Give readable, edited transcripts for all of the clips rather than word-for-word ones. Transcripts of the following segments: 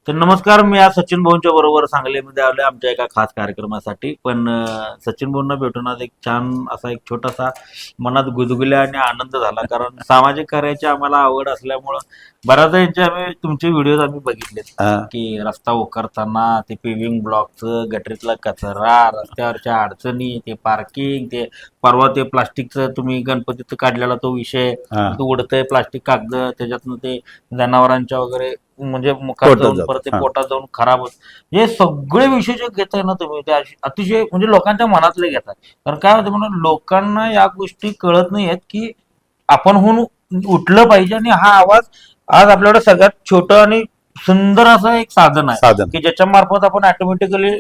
तर नमस्कार, मी आज सचिन भाऊंच्या बरोबर सांगलीमध्ये आलोय आमच्या एका खास कार्यक्रमासाठी. पण सचिन भाऊंना भेटून आज एक छान असा एक छोटासा मनात गुदगुल्या आणि आनंद झाला. कारण सामाजिक कार्याची आम्हाला आवड असल्यामुळं बऱ्याचदा यांचे आम्ही तुमचे व्हिडिओज आम्ही बघितलेत की रस्ता उकरताना ते पेव्हिंग ब्लॉकचं, गटरीतला कचरा, रस्त्यावरच्या अडचणी, ते पार्किंग, ते परवा ते प्लास्टिकचं तुम्ही गणपतीचं काढलेला तो विषय, ते उडतंय प्लास्टिक कागद, त्याच्यातनं ते जनावरांच्या वगैरे म्हणजे मुखात पोटात जाऊन जातं. परत ते पोटात जाऊन खराब होत. हे सगळे विषय जे घेताय ना तुम्ही ते अतिशय म्हणजे लोकांच्या मनातले घेताय. कारण काय होतं म्हणून लोकांना या गोष्टी कळत नाही आहेत की आपणहून उठलं पाहिजे. आणि हा आवाज आज आपल्याकडे सगळ्यात छोटं आणि सुंदर असं एक साधन आहे की ज्याच्या मार्फत आपण ऑटोमॅटिकली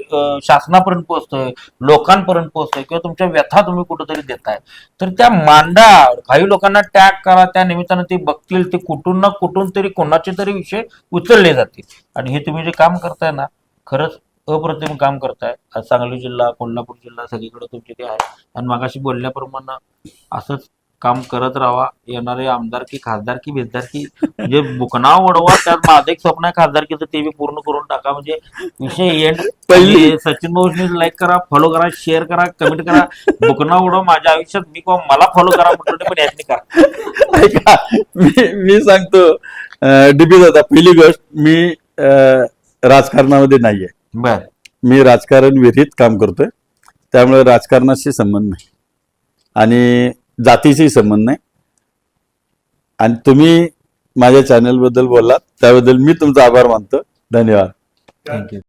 शासनापर्यंत पोहोचतोय, लोकांपर्यंत पोहोचतोय, किंवा तुमच्या व्यथा तुम्ही कुठेतरी देताय. तर त्या मांडा, काही लोकांना टॅग करा, त्या निमित्तानं ते बघतील, ते कुठून ना कुठून तरी कोणाचे तरी विषय उचलले जातील. आणि हे तुम्ही जे काम करताय ना, खरंच अप्रतिम काम करताय. आज सांगली जिल्हा, कोल्हापूर जिल्हा सगळीकडे तुमचे ते आहे. आणि मगाशी बोलल्याप्रमाणे असंच काम करत राहा. येणारे आमदारकी, खासदारकी, बेजदारकी म्हणजे बुकनाव उडवा. त्यात माझं एक स्वप्न आहे खासदारकीचं, ते बी पूर्ण करून टाका. म्हणजे विषय एंड. पहिली सचिन भाऊनी लाईक करा, फॉलो करा, शेअर करा, कमेंट करा. बुकनाव उडवा. माझ्या आयुष्यात मी किंवा मला फॉलो करा म्हटलं नाही, पण यातनी करा. ऐका, मी सांगतो डीपी दादा, पहिली गोष्ट, मी राजकारणामध्ये नाहीये. बर, मी राजकारण विरहित काम करतोय. त्यामुळे राजकारणाशी संबंध नाही आणि जातीशी संबंध नाही. आणि तुम्ही माझ्या चॅनल बद्दल बोललात त्याबद्दल मी तुमचा आभार मानतो. धन्यवाद. थँक्यू.